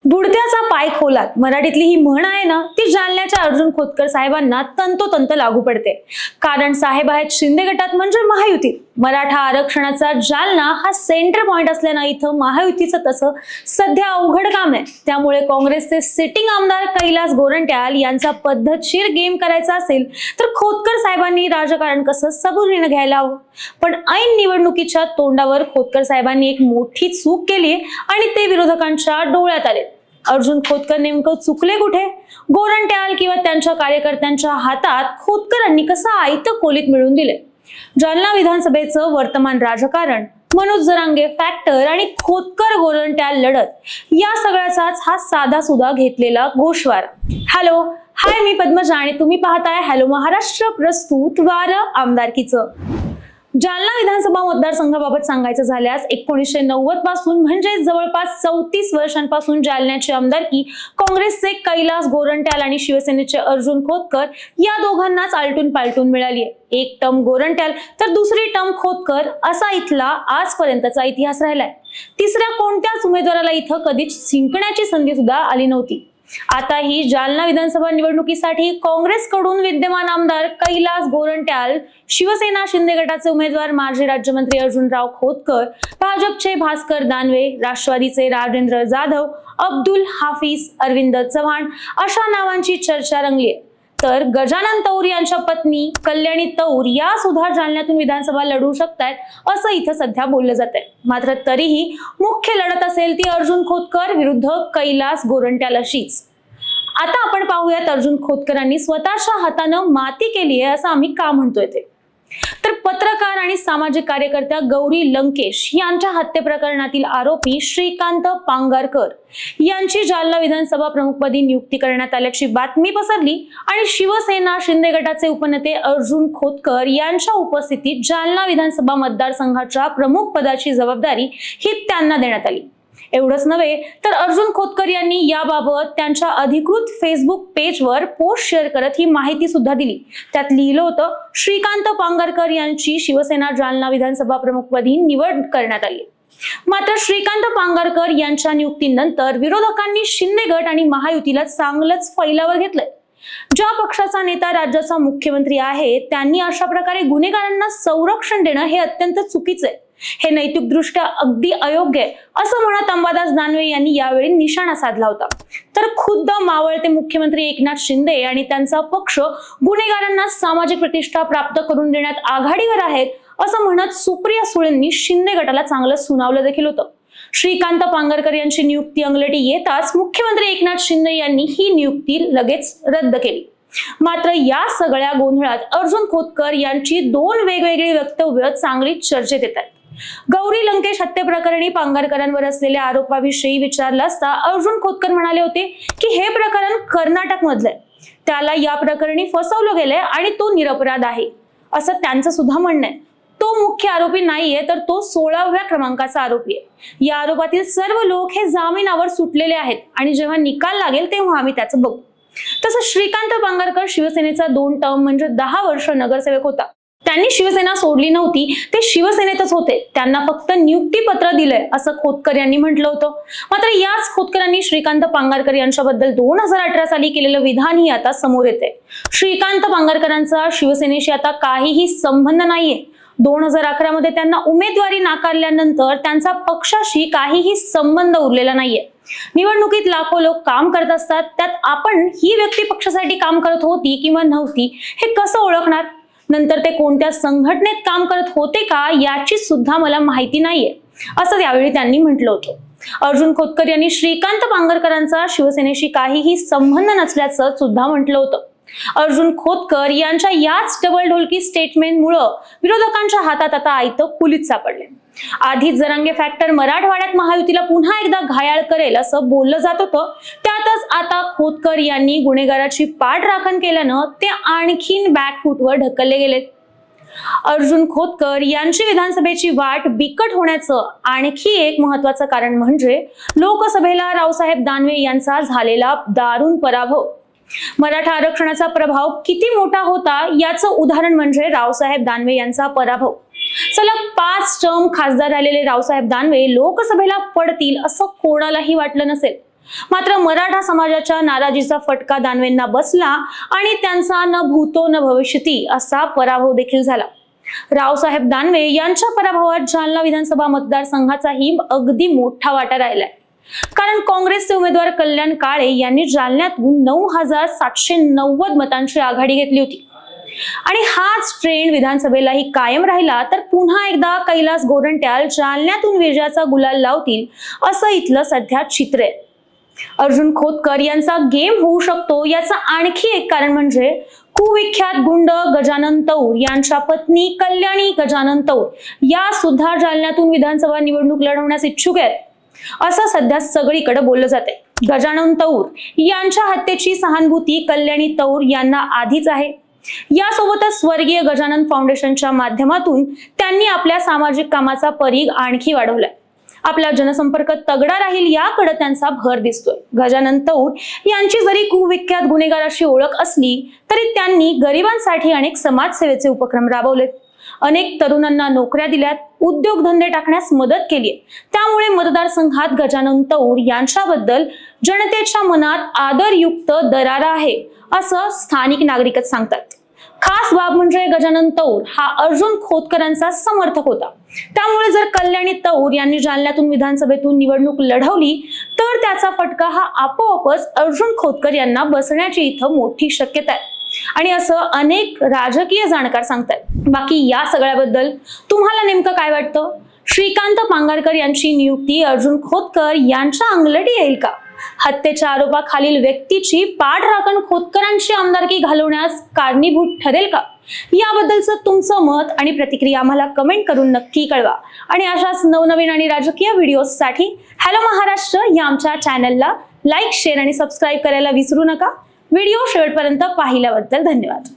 बुडत्याचा पाय खोलात मराठीतली ही म्हण आहे ना, ती जालन्याच्या अर्जुन खोतकर साहेबांना तंतोतंत लागू पडते. कारण साहेब आहेत शिंदे गटात म्हणजे महायुतीत. मराठा आरक्षणाचा जालना हा सेंटर पॉइंट असल्यानं इथं महायुतीचं तसं सध्या अवघड काम आहे. त्यामुळे काँग्रेसचे सिटिंग आमदार कैलास गोरंट्याल यांचा पद्धतशीर गेम करायचा असेल तर खोतकर साहेबांनी राजकारण कसं सबुरीनं घ्यायला हवं. पण ऐन निवडणुकीच्या तोंडावर खोतकर साहेबांनी एक मोठी चूक केली आणि ते विरोधकांच्या डोळ्यात आले. अर्जुन खोतकर नेमकं चुकले कुठे? गोरंट्याल किंवा त्यांच्या कार्यकर्त्यांच्या हातात खोतकरांनी कसं आयतं खोलीत मिळवून दिले? जालना विधानसभेचं वर्तमान राजकारण, मनोज जरांगे फॅक्टर आणि खोतकर गोरंट्याल लढत या सगळ्याचाच हा साधा सुधा घेतलेला गोषवारा. हॅलो, हाय, मी पद्मजा आणि तुम्ही पाहताय हॅलो महाराष्ट्र, प्रस्तुत वारं आमदारकीचं. जालना विधानसभा मतदारसंघाबाबत सांगायचं झाल्यास 1990 पासून म्हणजे जवळपास 34 वर्षांपासून जालन्याची आमदारकी काँग्रेसचे कैलास गोरंट्याल आणि शिवसेनेचे अर्जुन खोतकर या दोघांनाच आलटून पालटून मिळाली आहे. एक टर्म गोरंट्याल तर दुसरी टर्म खोतकर असा इथला आजपर्यंतचा इतिहास राहिलाय. तिसऱ्या कोणत्याच उमेदवाराला इथं कधीच जिंकण्याची संधी सुद्धा आली नव्हती. आता ही जालना विधानसभा निवडणुकीसाठी काँग्रेसकडून विद्यमान आमदार कैलास गोरंट्याल, शिवसेना शिंदे गटाचे उमेदवार माजी राज्यमंत्री अर्जुनराव खोतकर, भाजपचे भास्कर दानवे, राष्ट्रवादीचे राजेंद्र जाधव, अब्दुल हाफिज, अरविंद चव्हाण अशा नावांची चर्चा रंगली. तर गजानन तौर यांच्या पत्नी कल्याणी तौर या सुद्धा जालन्यातून विधानसभा लढू शकतायत असं इथं सध्या बोललं जातंय. मात्र तरीही मुख्य लढत असेल ती अर्जुन खोतकर विरुद्ध कैलास गोरंट्याल अशीच. आता आपण पाहूयात अर्जुन खोतकरांनी स्वतःच्या हातानं माती केली आहे असं आम्ही का म्हणतोय ते. तर पत्रकार आणि सामाजिक कार्यकर्त्या गौरी लंकेश यांच्या हत्ये प्रकरणातील आरोपी श्रीकांत पांगारकर यांची जालना विधानसभा प्रमुखपदी नियुक्ती करण्यात आल्याची बातमी पसरली आणि शिवसेना शिंदे गटाचे उपनेते अर्जुन खोतकर यांच्या उपस्थितीत जालना विधानसभा मतदारसंघाच्या प्रमुख पदाची जबाबदारी ही त्यांना देण्यात आली. एवढंच नव्हे तर अर्जुन खोतकर यांनी याबाबत त्यांच्या अधिकृत फेसबुक पेजवर पोस्ट शेअर करत ही माहिती सुद्धा दिली. त्यात लिहिलं होतं, श्रीकांत पांगारकर यांची शिवसेना जालना विधानसभा प्रमुखपदी निवड करण्यात आली. मात्र श्रीकांत पांगारकर यांच्या नियुक्तीनंतर विरोधकांनी शिंदे गट आणि महायुतीला चांगलंच फैलावर घेतलंय. ज्या पक्षाचा नेता राज्याचा मुख्यमंत्री आहे त्यांनी अशा प्रकारे गुन्हेगारांना संरक्षण देणं हे अत्यंत चुकीचं आहे. हे नैतिकदृष्ट्या अगदी अयोग्य आहे असं म्हणत अंबादास दानवे यांनी यावेळी निशाणा साधला होता. तर खुद्द मावळते मुख्यमंत्री एकनाथ शिंदे आणि त्यांचा पक्ष गुन्हेगारांना सामाजिक प्रतिष्ठा प्राप्त करून देण्यात आघाडीवर आहेत असं म्हणत सुप्रिया सुळेंनी शिंदे गटाला चांगलं सुनावलं देखील होतं. श्रीकांत पांगारकर यांची नियुक्ती अंगलटी येताच मुख्यमंत्री एकनाथ शिंदे यांनी ही नियुक्ती लगेच रद्द केली. मात्र या सगळ्या गोंधळात अर्जुन खोतकर यांची दोन वेगवेगळी वक्तव्य चांगली चर्चेत येत आहेत. गौरी लंकेश हत्ये प्रकरणी पांगारकरांवर असलेल्या आरोपाविषयी विचारलं असता अर्जुन खोतकर म्हणाले होते की हे प्रकरण कर्नाटक मधलंय, त्याला या प्रकरणी फसवलं गेलंय आणि तो निरपराध आहे असं त्यांचं सुद्धा म्हणणं आहे. तो मुख्य आरोपी नाहीये तर तो 16व्या क्रमांकाचा आरोपी आहे. या आरोपातील सर्व लोक हे जामिनावर सुटलेले आहेत आणि जेव्हा निकाल लागेल तेव्हा आम्ही त्याचं बघू. तसं श्रीकांत पांगारकर शिवसेनेचा 2 टर्म म्हणजे 10 वर्ष नगरसेवक होता. त्यांनी शिवसेना सोडली नव्हती, ते शिवसेनेतच होते. त्यांना फक्त नियुक्तीपत्र दिलंय असं खोतकर यांनी म्हटलं होतं. मात्र याच खोतकरांनी श्रीकांत पांगारकर यांच्याबद्दल 2018 साली केलेलं विधानही आता समोर येते. श्रीकांत पांगारकरांचा शिवसेनेशी आता काहीही संबंध नाहीये. 2011 मध्ये त्यांना उमेदवारी नाकारल्यानंतर त्यांचा पक्षाशी काहीही संबंध उरलेला नाहीये. निवडणुकीत लाखो लोक काम करत असतात, त्यात आपण ही व्यक्ती पक्षासाठी काम करत होती किंवा नव्हती हे कसं ओळखणार? नंतर ते कोणत्या संघटनेत काम करत होते का याची सुद्धा मला माहिती नाहीये असं त्यावेळी त्यांनी म्हटलं होतं. अर्जुन खोतकर यांनी श्रीकांत पांगारकरांचा शिवसेनेशी काहीही संबंध नसल्याचं सुद्धा म्हटलं होतं. अर्जुन खोतकर यांच्या याच डबल ढोलकी स्टेटमेंटमुळे विरोधकांच्या हातात आता आयतं खोलीत सापडले. आधीच जरांगे फॅक्टर मराठवाड्यात महायुतीला पुन्हा एकदा घायाळ करेल असं बोललं जात होतं. त्यातच आता खोतकर यांनी गुन्हेगाराची पाठराखण केल्यानं ते आणखीन बॅकफूटवर ढकलले गेले. अर्जुन खोतकर यांची विधानसभेची वाट बिकट होण्याचं आणखी एक महत्वाचं कारण म्हणजे लोकसभेला रावसाहेब दानवे यांचा झालेला दारुण पराभव. मराठा आरक्षणाचा प्रभाव किती मोठा होता याचं उदाहरण म्हणजे रावसाहेब दानवे यांचा पराभव. सलग 5 टर्म खासदार राहिलेले रावसाहेब दानवे लोकसभेला पडतील असं कोणालाही वाटलं नसेल. मात्र मराठा समाजाच्या नाराजीचा फटका दानवेंना बसला आणि त्यांचा न भूतो न भविष्यती असा पराभव देखील झाला. रावसाहेब दानवे यांच्या पराभवात जालना विधानसभा मतदारसंघाचाही अगदी मोठा वाटा राहिलाय. कारण काँग्रेसचे उमेदवार कल्याण काळे यांनी जालन्यातून 9,790 मतांची आघाडी घेतली होती. आणि हाच ट्रेंड विधानसभेलाही कायम राहिला तर पुन्हा एकदा कैलास गोरंट्याल जालन्यातून विजयाचा गुलाल लावतील असं इथलं सध्या चित्र आहे. अर्जुन खोतकर यांचा गेम होऊ शकतो याचं आणखी एक कारण म्हणजे कुविख्यात गुंड गजानन तौर यांच्या पत्नी कल्याणी गजानन तौर या सुद्धा जालन्यातून विधानसभा निवडणूक लढवण्यास इच्छुक आहेत असं सध्या सगळीकडे बोललं जाते. गजानन तौर यांच्या हत्येची सहानुभूती कल्याणी तौर यांना आधीच आहे. यासोबतच स्वर्गीय गजानन फाउंडेशनच्या माध्यमातून त्यांनी आपल्या सामाजिक कामाचा परीघ आणखी वाढवलाय. आपला जनसंपर्क तगडा राहील याकडे त्यांचा भर दिसतोय. गजानन तौर यांची जरी कुविख्यात गुन्हेगार अशी ओळख असली तरी त्यांनी गरिबांसाठी अनेक समाजसेवेचे उपक्रम राबवलेत. अनेक तरुणांना नोकऱ्या दिल्यात, उद्योगधंदे टाकण्यास मदत केली. त्यामुळे मतदारसंघात गजानन तौर यांच्याबद्दल जनतेच्या मनात आदरयुक्त दरारा आहे असं स्थानिक नागरिकच सांगतात. खास बाब म्हणजे गजानन तौर हा अर्जुन खोतकरांचा समर्थक होता. त्यामुळे जर कल्याणी तौर यांनी जालन्यातून विधानसभेतून निवडणूक लढवली तर त्याचा फटका हा आपोआपच अर्जुन खोतकर यांना बसण्याची इथं मोठी शक्यता आहे आणि असं अनेक राजकीय जाणकार सांगतात. बाकी या सगळ्याबद्दल तुम्हाला नेमकं काय वाटतं? श्रीकांत पांगारकर यांची नियुक्ती अर्जुन खोतकर यांच्या अंगलटी येईल का? हत्येच्या आरोपाखालील व्यक्तीची पाठराखण खोतकरांची आमदारकी घालवण्यास कारणीभूत ठरेल का? याबद्दलचं तुमचं मत आणि प्रतिक्रिया आम्हाला कमेंट करून नक्की कळवा. आणि अशाच नवनवीन आणि राजकीय व्हिडिओसाठी हॅलो महाराष्ट्र या आमच्या चॅनलला लाईक, शेअर आणि सबस्क्राईब करायला विसरू नका. व्हिडिओ शेवटपर्यंत पाहिल्याबद्दल धन्यवाद.